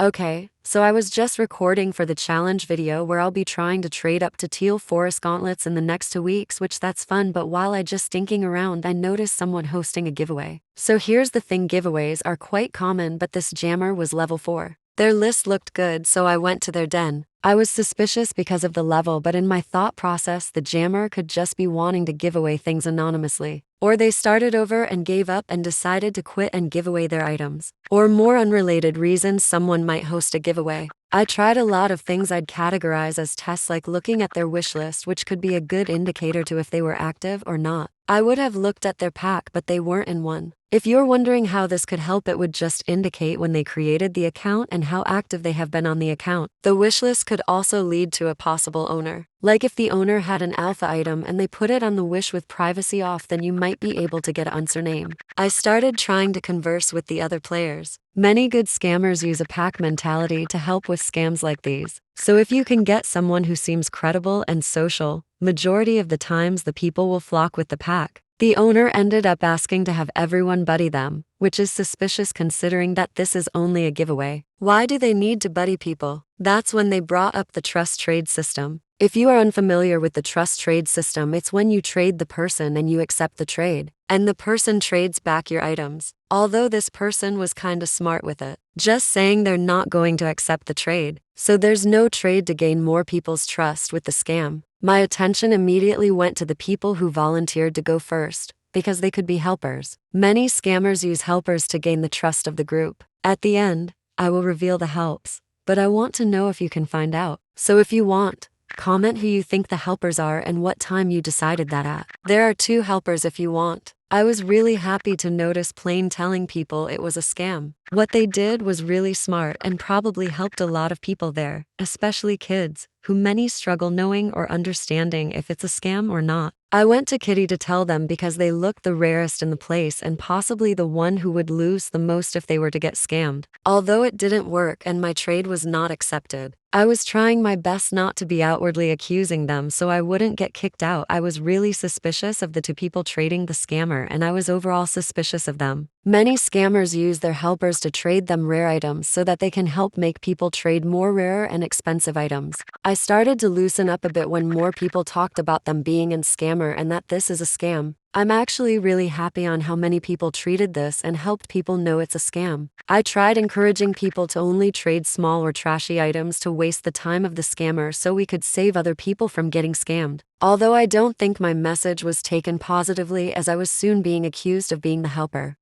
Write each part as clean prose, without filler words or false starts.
Okay, so I was just recording for the challenge video where I'll be trying to trade up to Teal Forest Gauntlets in the next 2 weeks, which that's fun, but while I just thinking around, I noticed someone hosting a giveaway. So here's the thing, giveaways are quite common, but this jammer was level 4. Their list looked good, so I went to their den. I was suspicious because of the level, but in my thought process, the jammer could just be wanting to give away things anonymously. Or they started over and gave up and decided to quit and give away their items. Or more unrelated reasons, someone might host a giveaway. I tried a lot of things I'd categorize as tests, like looking at their wish list, which could be a good indicator to if they were active or not. I would have looked at their pack, but they weren't in one. If you're wondering how this could help, it would just indicate when they created the account and how active they have been on the account. The wishlist could also lead to a possible owner. Like if the owner had an alpha item and they put it on the wish with privacy off, then you might be able to get an answer name. I started trying to converse with the other players. Many good scammers use a pack mentality to help with scams like these. So if you can get someone who seems credible and social, majority of the times the people will flock with the pack. The owner ended up asking to have everyone buddy them, which is suspicious considering that this is only a giveaway. Why do they need to buddy people? That's when they brought up the trust trade system. If you are unfamiliar with the trust trade system, it's when you trade the person and you accept the trade, and the person trades back your items. Although this person was kinda smart with it, just saying they're not going to accept the trade. So there's no trade to gain more people's trust with the scam. My attention immediately went to the people who volunteered to go first, because they could be helpers. Many scammers use helpers to gain the trust of the group. At the end, I will reveal the helps, but I want to know if you can find out. So if you want, comment who you think the helpers are and what time you decided that at. There are 2 helpers if you want. I was really happy to notice plain telling people it was a scam. What they did was really smart and probably helped a lot of people there, especially kids, who many struggle knowing or understanding if it's a scam or not. I went to Kitty to tell them because they looked the rarest in the place and possibly the one who would lose the most if they were to get scammed. Although it didn't work and my trade was not accepted, I was trying my best not to be outwardly accusing them so I wouldn't get kicked out. I was really suspicious of the 2 people trading the scammer, and I was overall suspicious of them. Many scammers use their helpers to trade them rare items so that they can help make people trade more rare and expensive items. I started to loosen up a bit when more people talked about them being a scammer and that this is a scam. I'm actually really happy on how many people treated this and helped people know it's a scam. I tried encouraging people to only trade small or trashy items to waste the time of the scammer so we could save other people from getting scammed. Although I don't think my message was taken positively, as I was soon being accused of being the helper.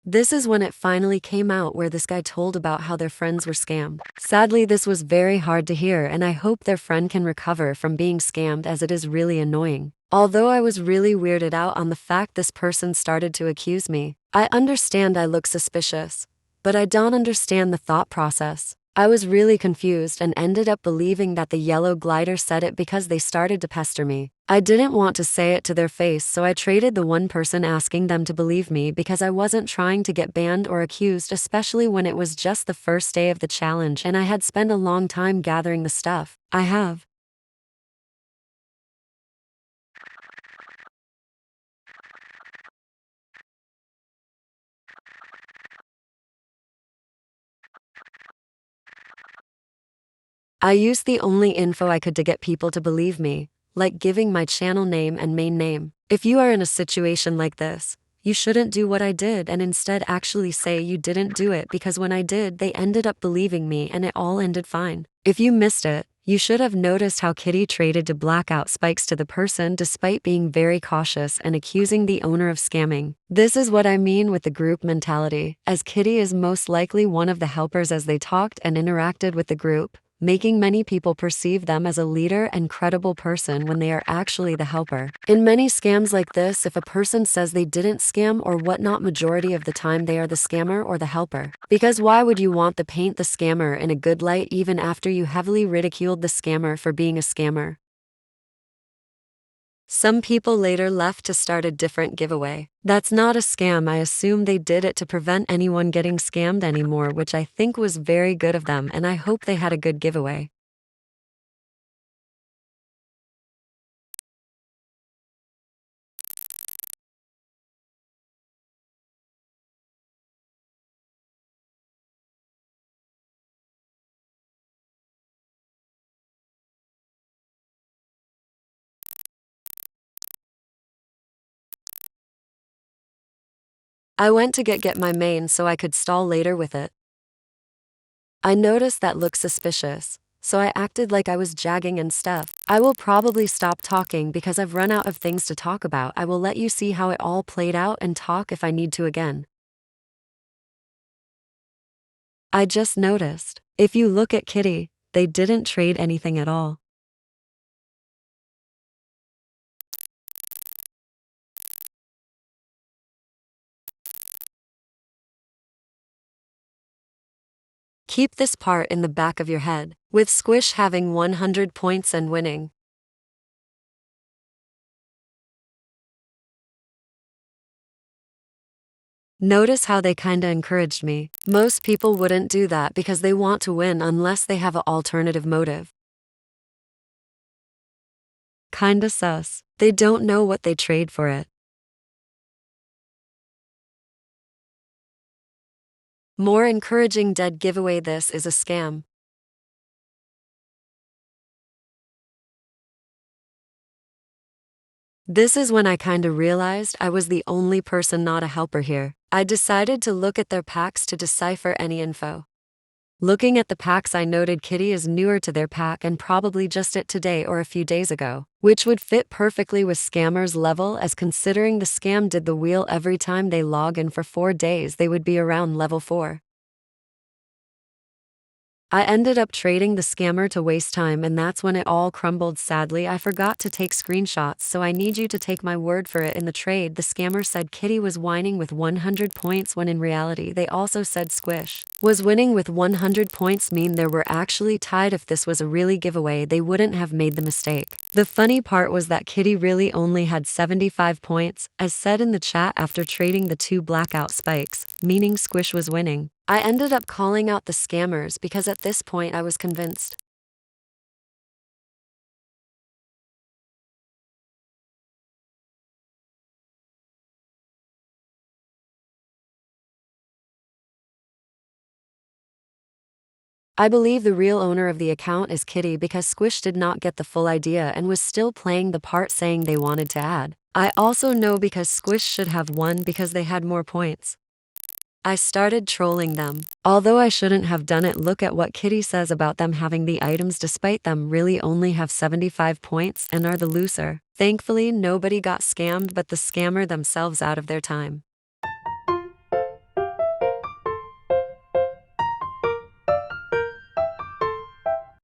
This is when it finally came out where this guy told about how their friends were scammed. Sadly, this was very hard to hear, and I hope their friend can recover from being scammed, as it is really annoying. Although I was really weirded out on the fact this person started to accuse me. I understand I look suspicious, but I don't understand the thought process. I was really confused and ended up believing that the yellow glider said it because they started to pester me. I didn't want to say it to their face, so I traded the one person asking them to believe me because I wasn't trying to get banned or accused, especially when it was just the first day of the challenge and I had spent a long time gathering the stuff. I have. I used the only info I could to get people to believe me, like giving my channel name and main name. If you are in a situation like this, you shouldn't do what I did and instead actually say you didn't do it, because when I did, they ended up believing me and it all ended fine. If you missed it, you should have noticed how Kitty traded to blackout spikes to the person despite being very cautious and accusing the owner of scamming. This is what I mean with the group mentality, as Kitty is most likely one of the helpers, as they talked and interacted with the group, making many people perceive them as a leader and credible person when they are actually the helper. In many scams like this, if a person says they didn't scam or whatnot, majority of the time they are the scammer or the helper. Because why would you want to paint the scammer in a good light even after you heavily ridiculed the scammer for being a scammer? Some people later left to start a different giveaway. That's not a scam. I assume they did it to prevent anyone getting scammed anymore, which I think was very good of them, and I hope they had a good giveaway. I went to get my main so I could stall later with it. I noticed that looked suspicious, so I acted like I was jagging and stuff. I will probably stop talking because I've run out of things to talk about. I will let you see how it all played out and talk if I need to again. I just noticed. If you look at Kitty, they didn't trade anything at all. Keep this part in the back of your head, with Squish having 100 points and winning. Notice how they kinda encouraged me. Most people wouldn't do that because they want to win unless they have an alternative motive. Kinda sus. They don't know what they trade for it. More encouraging dead giveaway. This is a scam. This is when I kinda realized I was the only person not a helper here. I decided to look at their packs to decipher any info. Looking at the packs, I noted Kitty is newer to their pack and probably just it today or a few days ago, which would fit perfectly with scammers' level, as considering the scam did the wheel every time they log in for 4 days, they would be around level 4. I ended up trading the scammer to waste time, and that's when it all crumbled. Sadly, I forgot to take screenshots, so I need you to take my word for it. In the trade, the scammer said Kitty was whining with 100 points when in reality they also said Squish was winning with 100 points, mean they were actually tied. If this was a really giveaway, they wouldn't have made the mistake. The funny part was that Kitty really only had 75 points, as said in the chat, after trading the 2 blackout spikes, meaning Squish was winning. I ended up calling out the scammers because at this point I was convinced. I believe the real owner of the account is Kitty because Squish did not get the full idea and was still playing the part saying they wanted to add. I also know because Squish should have won because they had more points. I started trolling them. Although I shouldn't have done it, look at what Kitty says about them having the items despite them really only have 75 points and are the loser. Thankfully, nobody got scammed but the scammer themselves out of their time.